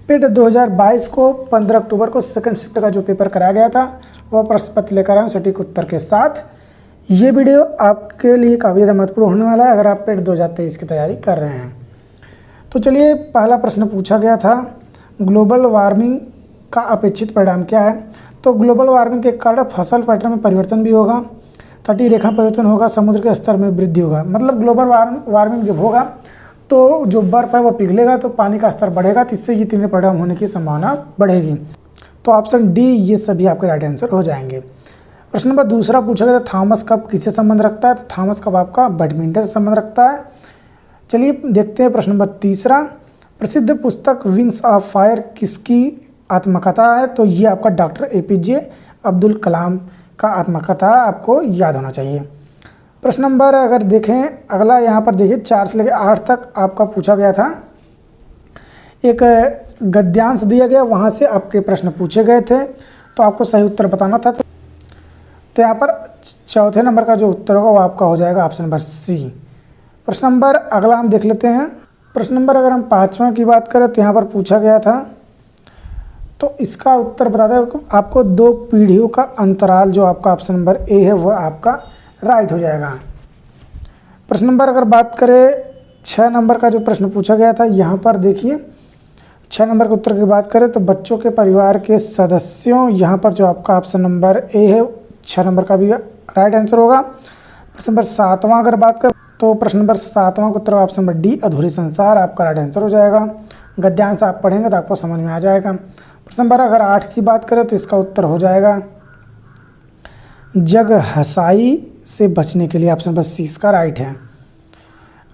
पेट 2022 को 15 अक्टूबर को second shift का जो पेपर कराया गया था वह प्रश्न पत्र लेकर आए हूं सटीक उत्तर के साथ। ये वीडियो आपके लिए काफ़ी ज़्यादा महत्वपूर्ण होने वाला है अगर आप पेट 2023 की तैयारी कर रहे हैं। तो चलिए, पहला प्रश्न पूछा गया था, ग्लोबल वार्मिंग का अपेक्षित परिणाम क्या है। तो ग्लोबल वार्मिंग के कारण फसल पैटर्न में परिवर्तन भी होगा, तटीय रेखा परिवर्तन होगा, समुद्र के स्तर में वृद्धि होगा। मतलब ग्लोबल वार्मिंग जब होगा तो जो बर्फ़ है वो पिघलेगा तो पानी का स्तर बढ़ेगा, तो इससे ये तीनों परिणाम होने की संभावना बढ़ेगी। तो ऑप्शन डी ये सभी आपके राइट आंसर हो जाएंगे। प्रश्न नंबर दूसरा पूछा गया था, थॉमस कप किससे संबंध रखता है। तो थॉमस कप आपका बैडमिंटन से संबंध रखता है। चलिए देखते हैं प्रश्न नंबर तीसरा, प्रसिद्ध पुस्तक विंग्स ऑफ फायर किसकी आत्मकथा है। तो ये आपका डॉक्टर APJ अब्दुल कलाम का आत्मकथा आपको याद होना चाहिए। प्रश्न नंबर अगर देखें अगला, यहाँ पर देखिए 4 से लेकर 8 तक आपका पूछा गया था, एक गद्यांश दिया गया, वहाँ से आपके प्रश्न पूछे गए थे तो आपको सही उत्तर बताना था। तो यहाँ पर चौथे नंबर का जो उत्तर होगा वो आपका हो जाएगा ऑप्शन नंबर C। प्रश्न नंबर अगला हम देख लेते हैं। प्रश्न नंबर अगर हम 5वां की बात करें तो यहाँ पर पूछा गया था, तो इसका उत्तर बताते हैं आपको 2 पीढ़ियों का अंतराल, जो आपका ऑप्शन नंबर A है वह आपका राइट हो जाएगा। प्रश्न नंबर अगर बात करें 6 नंबर का जो प्रश्न पूछा गया था, यहाँ पर देखिए 6 नंबर के उत्तर की बात करें तो बच्चों के परिवार के सदस्यों, यहाँ पर जो आपका ऑप्शन नंबर A है 6 नंबर का भी राइट आंसर होगा। प्रश्न नंबर 7वां अगर बात करें तो प्रश्न नंबर 7वां का उत्तर ऑप्शन नंबर D अधूरे संसार आपका राइट आंसर हो जाएगा। गद्यांश आप पढ़ेंगे तो आपको समझ में आ जाएगा। प्रश्न नंबर अगर 8 की बात करें तो इसका उत्तर हो जाएगा जग हसाई से बचने के लिए, ऑप्शन नंबर C इसका राइट है।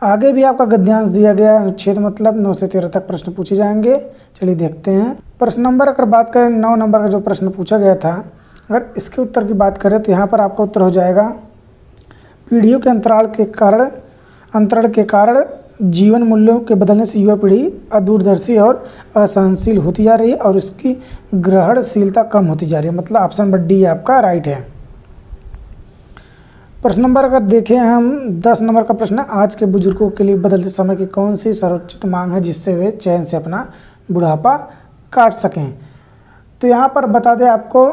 आगे भी आपका गद्यांश दिया गया है, अनुच्छेद मतलब 9 से 13 तक प्रश्न पूछे जाएंगे। चलिए देखते हैं। प्रश्न नंबर अगर बात करें 9 नंबर का जो प्रश्न पूछा गया था, अगर इसके उत्तर की बात करें तो यहाँ पर आपका उत्तर हो जाएगा, पीढ़ियों के अंतरण के कारण जीवन मूल्यों के बदलने से युवा पीढ़ी अदूरदर्शी और असहनशील होती जा रही है और इसकी ग्रहणशीलता कम होती जा रही है। मतलब ऑप्शन नंबर D आपका राइट है। प्रश्न नंबर अगर देखें हम 10 नंबर का प्रश्न है, आज के बुजुर्गों के लिए बदलते समय की कौन सी सर्वोच्च मांग है जिससे वे चैन से अपना बुढ़ापा काट सकें। तो यहाँ पर बता दें आपको,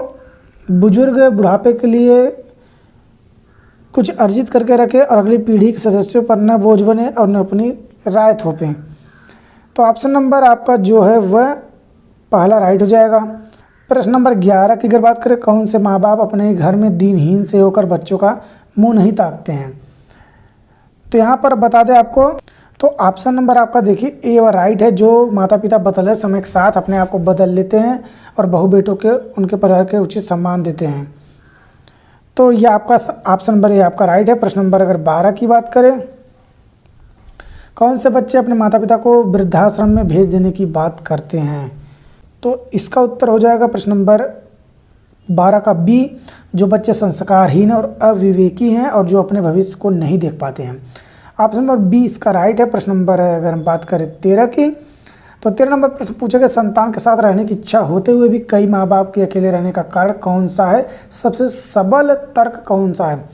बुजुर्ग बुढ़ापे के लिए कुछ अर्जित करके रखें और अगली पीढ़ी के सदस्यों पर न बोझ बने और न अपनी राय थोपें। तो ऑप्शन नंबर आपका जो है वह पहला राइट हो जाएगा। प्रश्न नंबर 11 की अगर बात करें, कौन से माँ बाप अपने घर में दीनहीन से होकर बच्चों का मुंह नहीं ताकते हैं। तो यहाँ पर बता दें आपको, तो ऑप्शन नंबर आपका देखिए A और राइट है, जो माता पिता बदलते समय के साथ अपने आप को बदल लेते हैं और बहू बेटों के उनके परिवार के उचित सम्मान देते हैं। तो यह आपका ऑप्शन नंबर A आपका राइट है। प्रश्न नंबर अगर 12 की बात करें, कौन से बच्चे अपने माता पिता को वृद्धाश्रम में भेज देने की बात करते हैं। तो इसका उत्तर हो जाएगा प्रश्न नंबर 12 का B, जो बच्चे संस्कारहीन और अविवेकी हैं और जो अपने भविष्य को नहीं देख पाते हैं। ऑप्शन नंबर B इसका राइट है। प्रश्न नंबर अगर हम बात करें 13 की, तो 13 नंबर प्रश्न पूछा गया, संतान के साथ रहने की इच्छा होते हुए भी कई माँ बाप के अकेले रहने का कारण कौन सा है, सबसे सबल तर्क कौन सा है।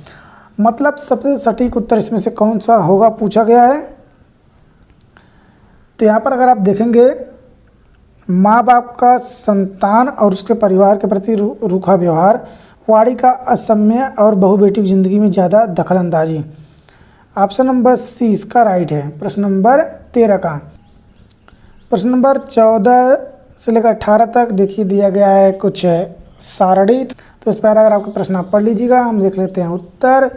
मतलब सबसे सटीक उत्तर इसमें से कौन सा होगा पूछा गया है। तो यहाँ पर अगर आप देखेंगे, माँ बाप का संतान और उसके परिवार के प्रति रूखा व्यवहार, वाणी का असम्य और बहू बेटी की ज़िंदगी में ज़्यादा दखलंदाजी। ऑप्शन नंबर C इसका राइट है। प्रश्न नंबर 13 का। प्रश्न नंबर 14 से लेकर 18 तक देखिए दिया गया है कुछ सारणी, तो इस पर अगर आपका प्रश्न आप पढ़ लीजिएगा। हम देख लेते हैं उत्तर।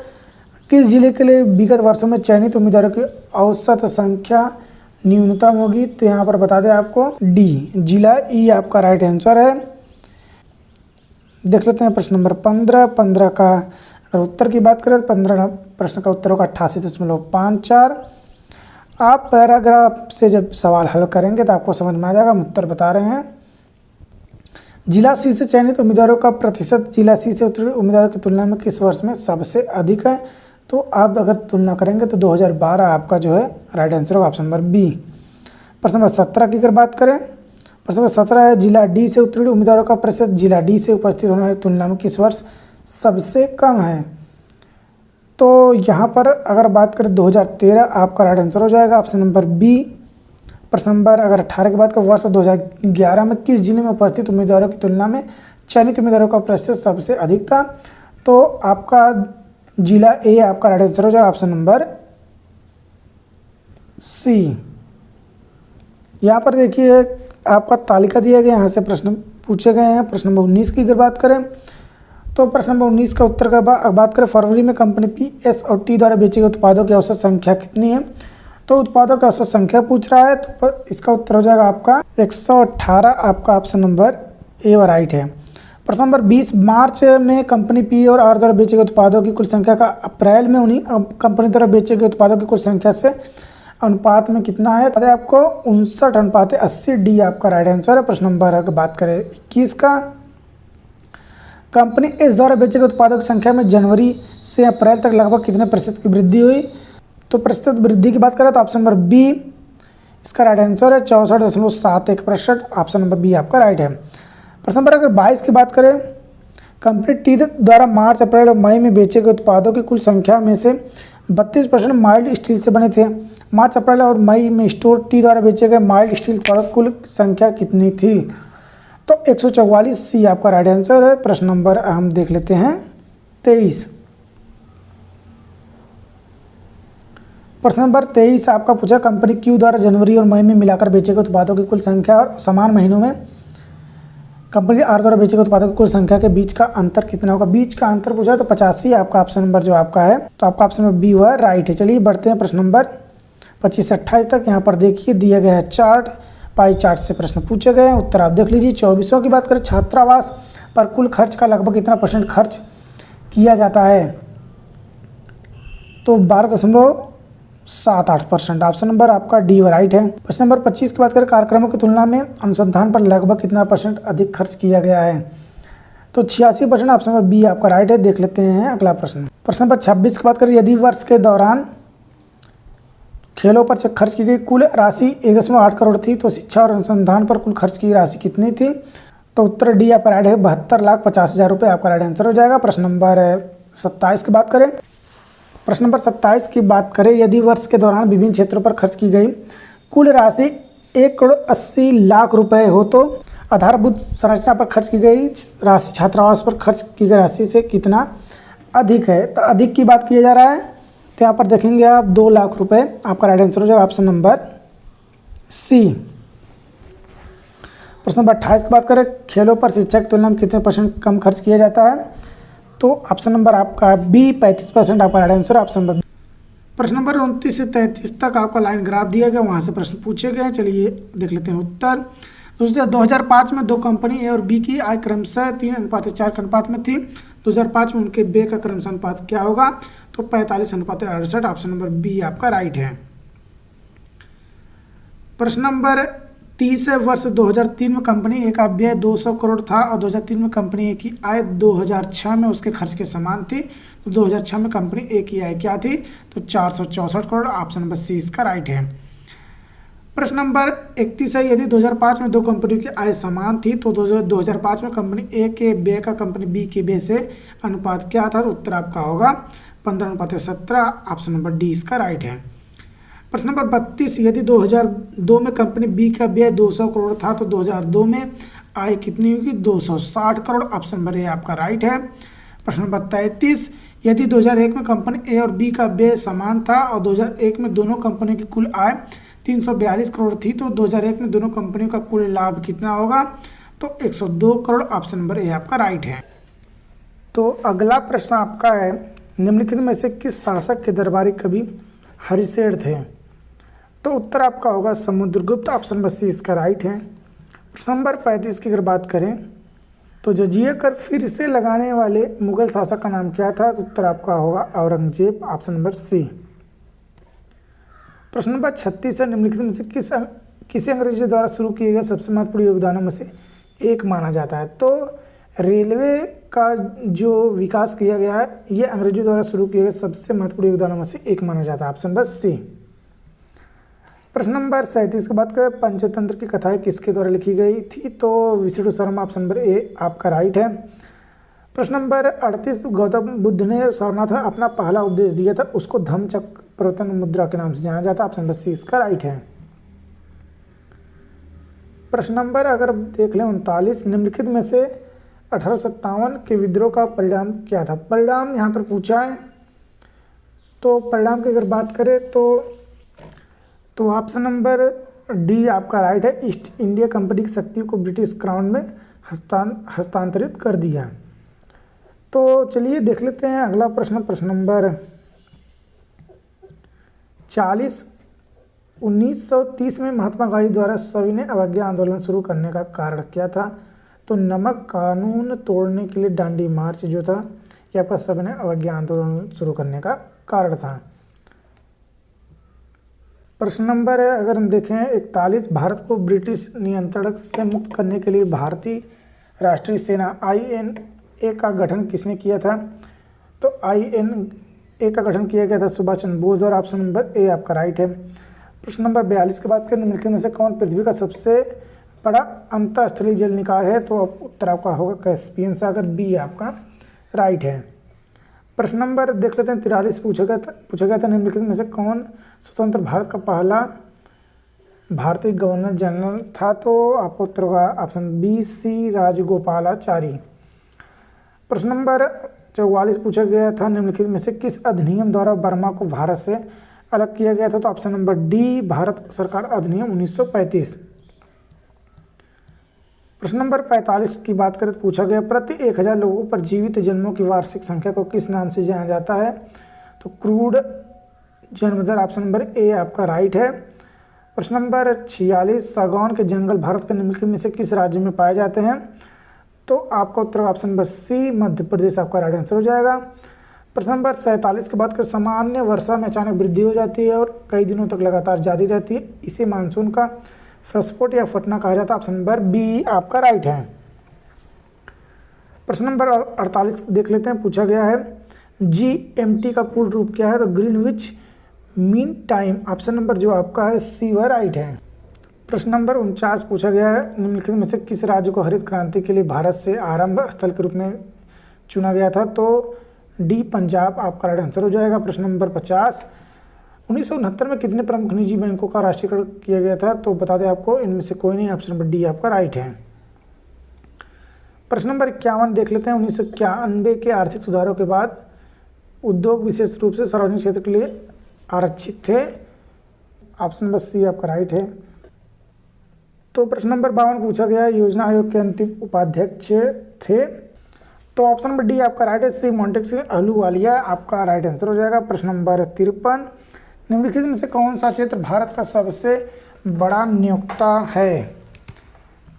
किस जिले के लिए विगत वर्षों में चयनित उम्मीदवारों की औसत संख्या न्यूनतम होगी। तो यहाँ पर बता दें आपको D जिला E आपका राइट आंसर है। देख लेते हैं प्रश्न नंबर 15 का अगर उत्तर की बात करें तो 15 प्रश्न का उत्तर होगा 88.54। आप पैराग्राफ से जब सवाल हल करेंगे तो आपको समझ में आ जाएगा। हम उत्तर बता रहे हैं, जिला C से चयनित उम्मीदवारों का प्रतिशत जिला C से उत्तीर्ण उम्मीदवारों की तुलना में किस वर्ष में सबसे अधिक है। तो आप अगर तुलना करेंगे तो 2012 आपका जो है राइट आंसर होगा, ऑप्शन नंबर B। प्रश्न नंबर 17 की अगर बात करें, प्रश्न नंबर 17 है, जिला D से उत्तीर्ण उम्मीदवारों का प्रतिशत जिला D से उपस्थित होने वाली तुलना में किस वर्ष सबसे कम है। तो यहाँ पर अगर बात करें 2013 आपका राइट आंसर हो जाएगा, ऑप्शन नंबर B। प्रश्न नंबर अगर 18 की बात करें, वर्ष 2011 में किस जिले में उपस्थित उम्मीदवारों की तुलना में चयनित उम्मीदवारों का प्रतिशत सबसे अधिक था? तो आपका जिला ए आपका राइट आंसर हो जाएगा ऑप्शन नंबर सी। यहाँ पर देखिए आपका तालिका दिया गया, यहाँ से प्रश्न पूछे गए हैं। प्रश्न नंबर 19 की अगर बात करें तो प्रश्न नंबर 19 का उत्तर का बात करें, फरवरी में कंपनी पी, एस और टी द्वारा बेचे गए उत्पादों की औसत संख्या कितनी है? तो उत्पादों की औसत संख्या पूछ रहा है, तो इसका उत्तर हो जाएगा आपका 118, आपका ऑप्शन नंबर ए व राइट है। प्रश्न नंबर 20, मार्च में कंपनी पी और आर द्वारा बेचे गए उत्पादों की कुल संख्या का अप्रैल में उन्हीं कंपनी द्वारा बेचे गए उत्पादों की कुल संख्या से अनुपात में कितना है? आपको 59:80, डी आपका राइट आंसर है। प्रश्न नंबर अगर बात करें 21 का, कंपनी एस द्वारा बेचे गए उत्पादों की संख्या में जनवरी से अप्रैल तक लगभग कितने प्रतिशत की वृद्धि हुई? तो प्रतिशत वृद्धि की बात करें तो ऑप्शन नंबर बी इसका राइट आंसर है, 64.71%, ऑप्शन नंबर बी आपका राइट है। प्रश्न नंबर अगर 22 की बात करें, कंपनी टी द्वारा मार्च, अप्रैल और मई में बेचे गए उत्पादों की कुल संख्या में से 32% माइल्ड स्टील से बने थे। मार्च, अप्रैल और मई में स्टोर टी द्वारा बेचे गए माइल्ड स्टील उत्पादों की कुल संख्या कितनी थी? तो 144, सी आपका राइट आंसर है। प्रश्न नंबर हम देख लेते हैं 23। प्रश्न नंबर 23 आपका पूछा, कंपनी क्यू द्वारा जनवरी और मई में मिलाकर बेचे गए उत्पादों की कुल संख्या और समान महीनों में कंपनी आर द्वारा बेचे गए उत्पादों की कुल संख्या के बीच का अंतर कितना होगा? बीच का अंतर पूछा है तो 85 आपका ऑप्शन नंबर जो आपका है, तो आपका ऑप्शन नंबर बी हुआ राइट है। चलिए बढ़ते हैं प्रश्न नंबर 25 से 28 तक। यहाँ पर देखिए दिया गया है चार्ट, पाई चार्ट से प्रश्न पूछे गए हैं, उत्तर आप देख लीजिए। 2400 की बात करें, छात्रावास पर कुल खर्च का लगभग कितना % खर्च किया जाता है? तो 12.78%, ऑप्शन नंबर आपका डी राइट है। प्रश्न नंबर 25 की बात करें, कार्यक्रमों की तुलना में अनुसंधान पर लगभग कितना % अधिक खर्च किया गया है? तो 86%, ऑप्शन नंबर बी आपका राइट है। देख लेते हैं अगला प्रश्न। प्रश्न नंबर 26 की बात करें, यदि वर्ष के दौरान खेलों पर खर्च की गई कुल राशि 1.8 करोड़ थी तो शिक्षा और अनुसंधान पर कुल खर्च की राशि कितनी थी? तो उत्तर डी आपका राइट है, 72,50,000 रुपये आपका राइट आंसर हो जाएगा। प्रश्न नंबर 27 की बात करें, प्रश्न नंबर 27 की बात करें, यदि वर्ष के दौरान विभिन्न क्षेत्रों पर खर्च की गई कुल राशि 1,80,00,000 रुपये हो तो आधारभूत संरचना पर खर्च की गई राशि छात्रावास पर खर्च की गई राशि से कितना अधिक है? तो अधिक की बात किया जा रहा है, तो यहाँ पर देखेंगे आप 2 लाख रुपए, आपका राइट आंसर हो जाएगा ऑप्शन नंबर सी। प्रश्न नंबर 28 की बात करें, खेलों पर शिक्षा की तुलना में कितने % कम खर्च किया जाता है? तो ऑप्शन नंबर आपका बी 35%, आपका राइट आंसर ऑप्शन नंबर। प्रश्न नंबर 29 से 33 तक आपका लाइन ग्राफ दिया गया, वहाँ से प्रश्न पूछे गए। चलिए देख लेते हैं उत्तर। 2005 में 2 कंपनी ए और बी की आय क्रमशः 3:4 के अनुपात में थी। 2005 में उनके व्यय का क्रमशः अनुपात क्या होगा? तो 45:68, ऑप्शन नंबर बी आपका राइट है। प्रश्न नंबर 30 है, वर्ष 2003 में कंपनी ए का व्यय 200 करोड़ था और 2003 में कंपनी ए की आय 2006 में उसके खर्च के समान थी। तो 2006 में कंपनी ए की आय क्या थी? तो 464 करोड़, ऑप्शन नंबर सी इसका राइट है। प्रश्न नंबर 31 है, यदि 2005 में 2 कंपनियों की आय समान थी तो 2005 में कंपनी ए के व्यय का कंपनी बी के व्यय से अनुपात क्या था? तो उत्तर आपका होगा 15:17, ऑप्शन नंबर डी इसका राइट है। प्रश्न नंबर 32, यदि 2002 में कंपनी बी का व्यय 200 करोड़ था तो 2002 में आय कितनी होगी? 260 करोड़, ऑप्शन नंबर ए आपका राइट है। प्रश्न नंबर 33, यदि 2001 में कंपनी ए और बी का व्यय समान था और 2001 में दोनों कंपनियों की कुल आय 342 करोड़ थी तो 2001 में दोनों कंपनियों का कुल लाभ कितना होगा? तो 102 करोड़, ऑप्शन नंबर ए आपका राइट है। तो अगला प्रश्न आपका है, निम्नलिखित में से किस शासक के दरबारी कवि हरिशेर थे? तो उत्तर आपका होगा समुद्रगुप्त, ऑप्शन नंबर सी इसका राइट है। प्रश्न नंबर 35 की अगर बात करें तो जजिया कर फिर से लगाने वाले मुगल शासक का नाम क्या था? तो उत्तर आपका होगा औरंगजेब, ऑप्शन नंबर सी। प्रश्न नंबर 36 है, निम्नलिखित में से किसी अंग्रेजों द्वारा शुरू किए गए सबसे महत्वपूर्ण योगदानों में से एक माना जाता है? तो रेलवे का जो विकास किया गया है ये अंग्रेजों द्वारा शुरू किए गए सबसे महत्वपूर्ण योगदानों में से एक माना जाता है, ऑप्शन नंबर सी। प्रश्न नंबर 37 की बात करें, पंचतंत्र की कथाएं किसके द्वारा लिखी गई थी? तो Vishnu Sharma, option number A आपका राइट है। प्रश्न नंबर 38, गौतम बुद्ध ने सारनाथ में अपना पहला उपदेश दिया था, उसको धम्मचक्र प्रवर्तन मुद्रा के नाम से जाना जाता है, ऑप्शन नंबर सी इसका राइट है। प्रश्न नंबर अगर देख लें 39, निम्नलिखित में से 1857 के विद्रोह का परिणाम क्या था। परिणाम यहाँ पर पूछा है, तो परिणाम की अगर बात करें तो ऑप्शन नंबर डी आपका राइट है। ईस्ट इंडिया कंपनी की शक्ति को ब्रिटिश क्राउन में हस्तांतरित कर दिया। तो चलिए देख लेते हैं अगला प्रश्न, प्रश्न नंबर 40, 1930 में महात्मा गांधी द्वारा सविनय अवज्ञा आंदोलन शुरू करने का कारण क्या था। तो नमक कानून तोड़ने के लिए दांडी मार्च जो था, यह आपका सविनय अवज्ञा आंदोलन शुरू करने का कारण था। प्रश्न नंबर है अगर हम देखें 41, भारत को ब्रिटिश नियंत्रण से मुक्त करने के लिए भारतीय राष्ट्रीय सेना INA का गठन किसने किया था। तो INA का गठन किया गया था सुभाष चंद्र बोस और ऑप्शन नंबर ए आपका राइट है। प्रश्न नंबर 42 की बात करें, निम्नलिखित में से कौन पृथ्वी का सबसे बड़ा अंतःस्थलीय जल निकाय है। तो उत्तर आपका होगा कैस्पियन सागर, बी आपका राइट है। प्रश्न नंबर देख लेते हैं 43, पूछा गया था निम्नलिखित में से कौन स्वतंत्र भारत का पहला भारतीय गवर्नर जनरल था। तो आपको उत्तर होगा ऑप्शन बी सी राजगोपालाचारी। प्रश्न नंबर 44 पूछा गया था निम्नलिखित में से किस अधिनियम द्वारा बर्मा को भारत से अलग किया गया था। तो ऑप्शन नंबर डी भारत सरकार अधिनियम 1935। प्रश्न नंबर 45 की बात करें तो पूछा गया प्रति 1000 लोगों पर जीवित जन्मों की वार्षिक संख्या को किस नाम से जाना जाता है। तो क्रूड जन्म दर, ऑप्शन नंबर ए आपका राइट है। प्रश्न नंबर 46, सागौन के जंगल भारत के निम्नलिखित में से किस राज्य में पाए जाते हैं। तो आपका उत्तर option number C Madhya Pradesh आपका राइट आंसर हो जाएगा। प्रश्न नंबर 47 की बात करें, सामान्य वर्षा में अचानक वृद्धि हो जाती है और कई दिनों तक लगातार जारी रहती है, इसे मानसून का प्रस्फोट या फटना कहा जाता है। ऑप्शन नंबर बी आपका राइट है। प्रश्न नंबर 48 देख लेते हैं, पूछा गया है GMT का पूर्ण रूप क्या है। तो Greenwich mean time, option number जो आपका है सी वह राइट है। प्रश्न नंबर 49 पूछा गया है निम्नलिखित में से किस राज्य को हरित क्रांति के लिए भारत से आरंभ स्थल के रूप में चुना गया था। तो डी पंजाब आपका राइट आंसर हो जाएगा। प्रश्न नंबर 50, 1969 में कितने प्रमुख निजी बैंकों का राष्ट्रीयकरण किया गया था। तो बता दें आपको इनमें से कोई नहीं, ऑप्शन नंबर डी आपका राइट है। प्रश्न नंबर 51 देख लेते हैं, 1991 के आर्थिक सुधारों के बाद उद्योग विशेष रूप से सार्वजनिक क्षेत्र के लिए आरक्षित थे। ऑप्शन नंबर सी आपका राइट है। तो प्रश्न नंबर 52 पूछा गया योजना आयोग के अंतिम उपाध्यक्ष थे। तो ऑप्शन नंबर डी आपका राइट है, सी मोंटेक्स अहलूवालिया आपका राइट आंसर हो जाएगा। प्रश्न नंबर 53, निम्नलिखित में से कौन सा क्षेत्र भारत का सबसे बड़ा नियोक्ता है।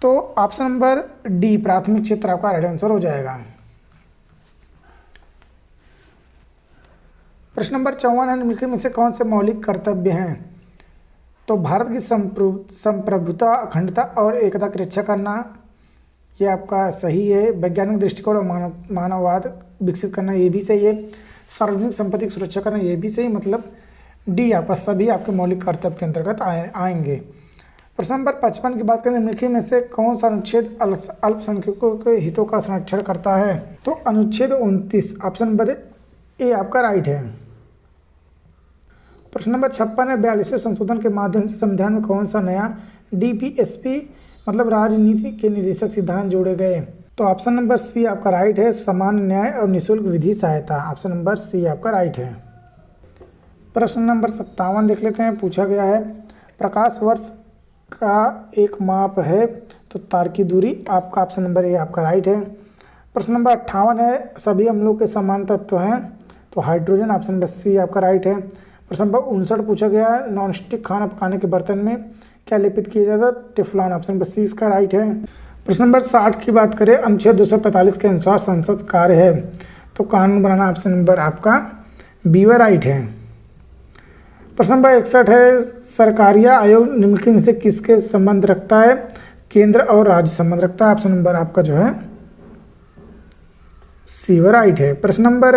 तो ऑप्शन नंबर डी प्राथमिक क्षेत्र आपका राइट आंसर हो जाएगा। प्रश्न नंबर 54 है, निम्नलिखित में से कौन से मौलिक कर्तव्य हैं। तो भारत की संप्रभुता, अखंडता और एकता की रक्षा करना, ये आपका सही है। वैज्ञानिक दृष्टिकोण और मानववाद विकसित करना, ये भी सही है। सार्वजनिक संपत्ति की सुरक्षा करना, ये भी सही। मतलब डी आपका सभी आपके मौलिक कर्तव्य के अंतर्गत आएंगे। प्रश्न नंबर 55 की बात करें, निम्नलिखित में से कौन सा अनुच्छेद अल्पसंख्यकों के हितों का संरक्षण करता है। तो अनुच्छेद 29 ऑप्शन नंबर ए आपका राइट है। प्रश्न नंबर 56 है, 42वें संशोधन के माध्यम से संविधान में कौन सा नया DPSP मतलब राजनीति के निदेशक सिद्धांत जोड़े गए। तो ऑप्शन नंबर सी आपका राइट है, समान न्याय और निःशुल्क विधि सहायता। ऑप्शन नंबर सी आपका राइट है। प्रश्न नंबर 57 देख लेते हैं, पूछा गया है प्रकाश वर्ष का एक माप है। तो तारकी दूरी आपका ऑप्शन नंबर ए आपका राइट है। प्रश्न नंबर 58 है, सभी अम्लों के समान तत्व हैं। तो हाइड्रोजन, ऑप्शन नंबर सी आपका राइट है। प्रश्न नंबर 59 पूछा गया है, नॉन स्टिक खाना पकाने के बर्तन में क्या लेपित किया जाता है। टेफ्लॉन, ऑप्शन नंबर सी इसका राइट है। प्रश्न नंबर 60 की बात करें, अनुच्छेद 245 के अनुसार संसद कार्य है। तो कानून बनाना, ऑप्शन नंबर आपका बी व राइट है। प्रश्न नंबर 61 है, सरकारिया आयोग निम्नलिखित में से किसके संबंध रखता है। केंद्र और राज्य संबंध रखता है। ऑप्शन नंबर आपका जो है सी व राइट है। प्रश्न नंबर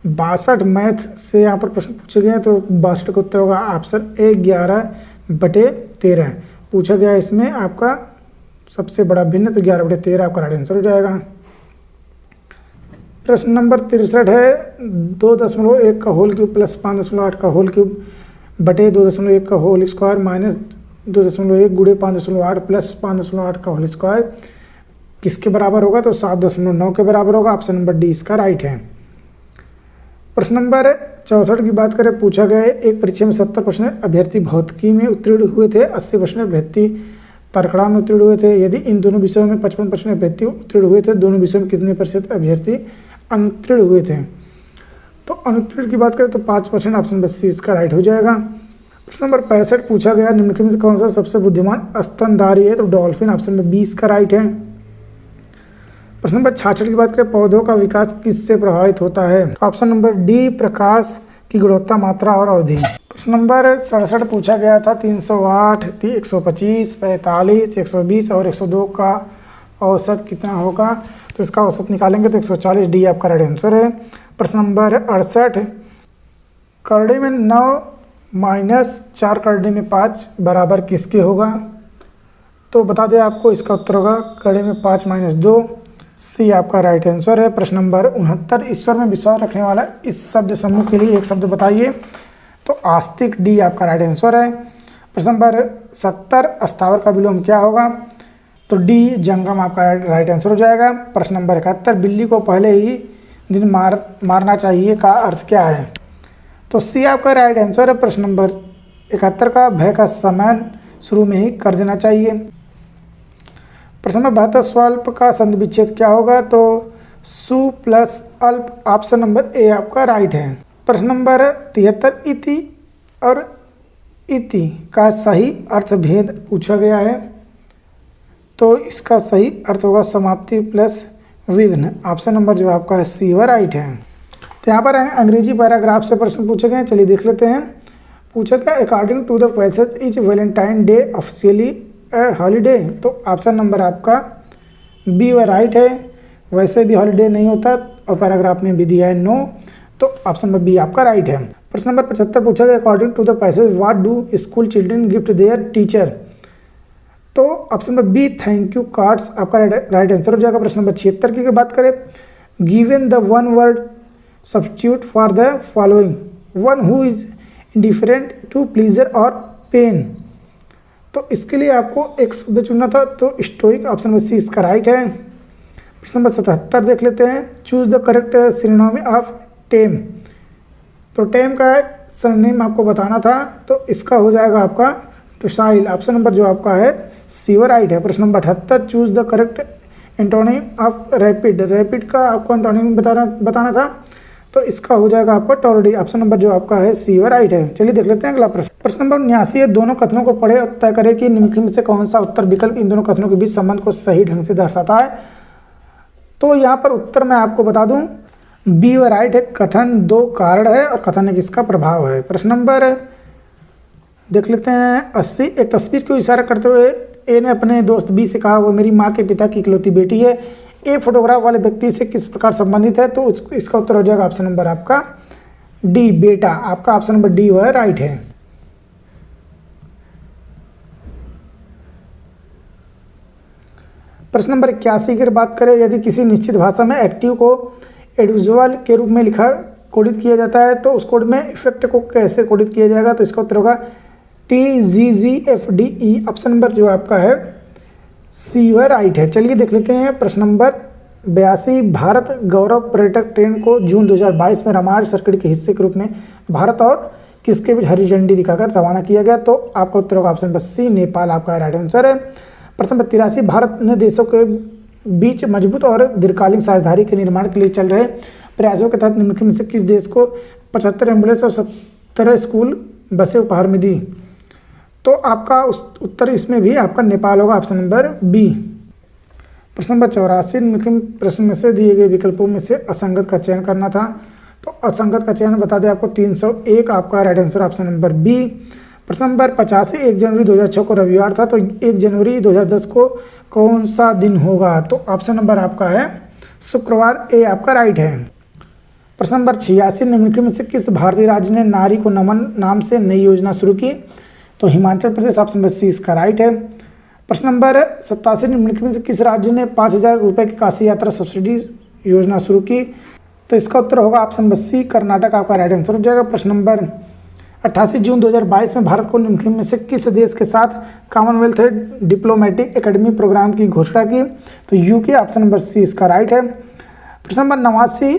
62 मैथ से यहाँ पर प्रश्न पूछे गए हैं। तो 62 का उत्तर होगा ऑप्शन ए 11/13 पूछा गया है। इसमें आपका सबसे बड़ा भिन्न, तो 11/13 आपका राइट आंसर हो जाएगा। प्रश्न नंबर 63 है, 2.1 का होल क्यूब प्लस 5.8 का होल क्यूब बटे 2.1 का होल स्क्वायर माइनस 2.1 गुणे 5.8 प्लस 5.8 का होल स्क्वायर किसके बराबर होगा? तो 7.9 के बराबर होगा। ऑप्शन नंबर डी इसका राइट है। प्रश्न नंबर 64 की बात करें, पूछा गया है एक परीक्षा में 70% अभ्यर्थी भौतिकी में उत्तीर्ण हुए थे, 80% अभ्यर्थी तर्कड़ा में उत्तीर्ण हुए थे। यदि इन दोनों विषयों में 55% अभ्यर्थी उत्तीर्ण हुए थे, दोनों विषयों में कितने प्रतिशत अभ्यर्थी अनुत्तीर्ण हुए थे? तो अनुत्तीर्ण की बात करें तो 5%। ऑप्शन नंबर सी इसका राइट हो जाएगा। प्रश्न नंबर 65 पूछा गया, निम्नलिखित में से कौन सा सबसे बुद्धिमान स्तनधारी है? तो डॉल्फिन। ऑप्शन नंबर बी इसका राइट है। प्रश्न नंबर 66 की बात करें, पौधों का विकास किससे प्रभावित होता है? ऑप्शन नंबर डी प्रकाश की गुणवत्ता, मात्रा और अवधि। प्रश्न नंबर 67 पूछा गया था, 308, 125, 45, 120 और 102 का औसत कितना होगा? तो इसका औसत निकालेंगे तो 140, डी आपका राइट आंसर है। प्रश्न नंबर 68, करड़े में 9 माइनस 4 करड़े में 5 बराबर किसके होगा? तो बता दें आपको, इसका उत्तर होगा करड़े में 5 माइनस 2, सी आपका राइट आंसर है। प्रश्न नंबर 69, ईश्वर में विश्वास रखने वाला इस शब्द समूह के लिए एक शब्द बताइए। तो आस्तिक, डी आपका राइट आंसर है। प्रश्न नंबर 70, स्थावर का विलोम क्या होगा? तो डी जंगम आपका राइट आंसर हो जाएगा। प्रश्न नंबर 71, बिल्ली को पहले ही दिन मारना चाहिए का अर्थ क्या है? तो सी आपका राइट आंसर है। प्रश्न नंबर 71 का भय का समय शुरू में ही कर देना चाहिए। प्रश्न नंबर 72, स्वल्प का संधि विच्छेद क्या होगा? तो सु प्लस अल्प। ऑप्शन नंबर ए आपका राइट है। प्रश्न नंबर 73, इति और इति का सही अर्थ भेद पूछा गया है। तो इसका सही अर्थ होगा समाप्ति प्लस विघ्न। ऑप्शन नंबर जो आपका है सी व राइट है। तो यहाँ पर अंग्रेजी पैराग्राफ से प्रश्न पूछे गए, चलिए देख लेते हैं। पूछा गया, according to the passage is Valentine Day officially holiday? तो ऑप्शन नंबर आपका बी व राइट है। वैसे भी हॉलीडे नहीं होता और पैराग्राफ में भी दिया है नो, तो ऑप्शन नंबर बी आपका राइट है। प्रश्न नंबर 75 पूछा गया, according to the passage what do school children gift their teacher? तो option number B thank you cards आपका राइट आंसर हो जाएगा। प्रश्न नंबर 76 की अगर बात करें, given the one word substitute for the following, one who is indifferent to pleasure और पेन। तो इसके लिए आपको एक शब्द चुनना था, तो स्टोइक। ऑप्शन नंबर सी इसका राइट है। प्रश्न नंबर 77 देख लेते हैं, choose the correct synonym of tame. तो टेम का सिनोनिम आपको बताना था, तो इसका हो जाएगा आपका डोसाइल। ऑप्शन नंबर जो आपका है सी व राइट है। प्रश्न number 78, choose the correct antonym of rapid. Rapid का आपको एंटोनिम बताना था, तो इसका हो जाएगा आपका टॉर्डी। ऑप्शन नंबर जो आपका है सी व राइट है। चलिए देख लेते हैं अगला प्रश्न। प्रश्न नंबर 79 है, दोनों कथनों को पढ़े और तय करें कि निम्नलिखित में से कौन सा उत्तर विकल्प इन दोनों कथनों के बीच संबंध को सही ढंग से दर्शाता है? तो यहाँ पर उत्तर मैं आपको बता दूं, बी व राइट है। कथन दो कारण है और कथन एक इसका प्रभाव है। प्रश्न नंबर देख लेते हैं 80, एक तस्वीर को इशारा करते हुए ए ने अपने दोस्त बी से कहा, वो मेरी माँ के पिता की इकलौती बेटी है। ए फोटोग्राफ वाले व्यक्ति से किस प्रकार संबंधित है? तो इसका उत्तर हो जाएगा ऑप्शन नंबर आपका डी बेटा। आपका ऑप्शन नंबर डी वह राइट है। प्रश्न नंबर 81 की बात करें, यदि किसी निश्चित भाषा में एक्टिव को एडविजुअल के रूप में लिखा कोडित किया जाता है, तो उस कोड में इफेक्ट को कैसे कोडित किया जाएगा? तो इसका उत्तर होगा TGGFDE। ऑप्शन नंबर जो आपका है सी व राइट है। चलिए देख लेते हैं प्रश्न नंबर 82, भारत गौरव पर्यटक ट्रेन को जून 2022 में रामायण सर्किट के हिस्से के रूप में भारत और किसके बीच हरी झंडी दिखाकर रवाना किया गया? तो आपका उत्तर होगा ऑप्शन नंबर सी नेपाल। आपका राइट आंसर है। प्रश्न नंबर 83, भारत ने देशों के बीच मजबूत और दीर्घकालीन साझेदारी के निर्माण के लिए चल रहे प्रयासों के तहत निम्नलिखित में से किस देश को 75 एम्बुलेंस और 17 स्कूल बसें उपहार में दी? तो आपका उत्तर इसमें भी आपका नेपाल होगा। Option number B. प्रश्न नंबर 84, निम्नलिखित प्रश्न में से दिए गए विकल्पों में से असंगत का चयन करना था। तो असंगत का चयन बता दें आपको 301। आपका right answer option number B. प्रश्न नंबर 85, 1 जनवरी 2006 को रविवार था, तो 1 जनवरी 2010 को कौन सा दिन होगा? तो ऑप्शन नंबर आपका है शुक्रवार। ए आपका राइट है। प्रश्न नंबर 86, निम्नलिखित में से किस भारतीय राज्य ने नारी को नमन नाम से नई योजना शुरू की? तो Himachal Pradesh. Option number C इसका राइट है। प्रश्न नंबर 87, निम्नलिखित में से किस राज्य ने 5,000 रुपये की काशी यात्रा सब्सिडी योजना शुरू की? तो इसका उत्तर होगा ऑप्शन नंबर सी कर्नाटक। आपका राइट आंसर हो जाएगा। प्रश्न नंबर 28 जून 2022 में भारत को निम्नलिखित में से किस देश के साथ कॉमनवेल्थ डिप्लोमेटिक एकेडमी प्रोग्राम की घोषणा की? तो यूके, ऑप्शन नंबर सी इसका राइट है। प्रश्न नंबर 89,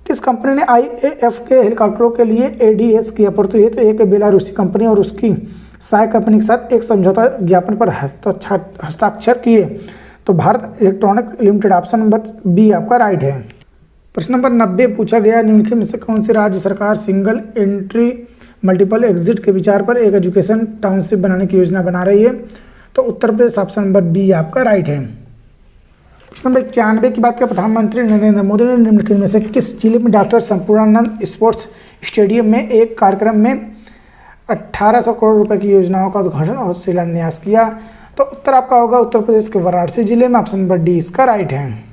किस कंपनी ने IAF के हेलीकॉप्टरों के लिए ADS की आपूर्ति हेतु एक बेलारूसी कंपनी और उसकी सहायक कंपनी के साथ एक समझौता ज्ञापन पर हस्ताक्षर किए? तो Bharat electronic limited, option number B आपका राइट है। प्रश्न नंबर 90 पूछा गया, निम्नलिखित में से कौन सी राज्य सरकार सिंगल एंट्री मल्टीपल एग्जिट के विचार पर एक एजुकेशन टाउनशिप बनाने की योजना बना रही है? तो Uttar Pradesh, option number B आपका राइट है। प्रश्न नंबर 91 की बात करें, प्रधानमंत्री नरेंद्र मोदी ने निम्नलिखित में से किस जिले में डॉक्टर संपूर्णानंद स्पोर्ट्स स्टेडियम में एक कार्यक्रम में 1800 करोड़ रुपए की योजनाओं का उद्घाटन और शिलान्यास किया? तो उत्तर आपका होगा उत्तर प्रदेश के वाराणसी जिले में, ऑप्शन नंबर डी इसका राइट है।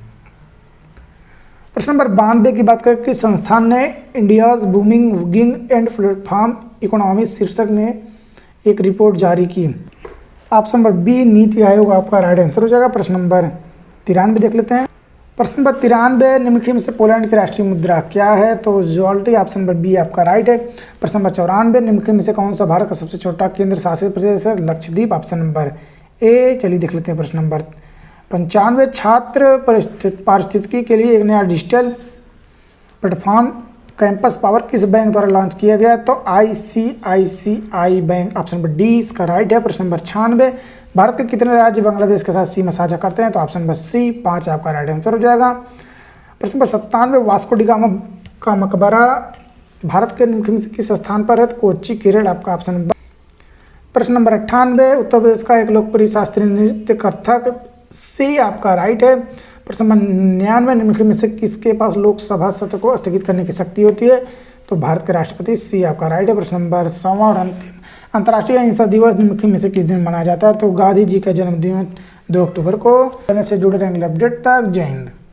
प्रश्न नंबर 92 की बात करें, किस संस्थान ने India's booming gig and platform economy शीर्षक में एक रिपोर्ट जारी की? Option number B NITI Aayog आपका राइट आंसर हो जाएगा। प्रश्न नंबर 93 देख लेते हैं। प्रश्न नंबर 93, निम्नलिखित में से पोलैंड की राष्ट्रीय मुद्रा क्या है? तो ज्वाल्टी, ऑप्शन नंबर बी आपका राइट है। प्रश्न नंबर 94, निम्नलिखित में से कौन सा भारत का सबसे छोटा केंद्र शासित प्रदेश है? Lakshadweep, option number A. चलिए देख लेते हैं प्रश्न नंबर 95, छात्र पारिस्थितिकी के लिए एक नया डिजिटल प्लेटफॉर्म कैंपस पावर किस बैंक द्वारा लॉन्च किया गया? तो ICICI bank, option number D इसका राइट है। प्रश्न नंबर 96, भारत के कितने राज्य बांग्लादेश के साथ सीमा साझा करते हैं? तो ऑप्शन नंबर सी 5 आपका राइट आंसर हो जाएगा। प्रश्न नंबर 97, वास्को डी गामा का मकबरा भारत के निम्नलिखित में से किस स्थान पर है? तो कोच्चि, केरल, आपका ऑप्शन नंबर। प्रश्न नंबर 98, उत्तर प्रदेश का एक लोकप्रिय शास्त्रीय नृत्य कथक, सी आपका राइट है। प्रश्न नंबर 99, निम्नलिखित में से किसके पास लोकसभा सत्र को स्थगित करने की शक्ति होती है? तो भारत के राष्ट्रपति, सी आपका राइट है। प्रश्न नंबर 100 और अंतिम, अंतर्राष्ट्रीय अहिंसा दिवस निम्नलिखित में से किस दिन मनाया जाता है? तो गांधी जी का जन्मदिन 2 अक्टूबर को। चैनल से जुड़े रहेंगे अपडेट तक। जय हिंद।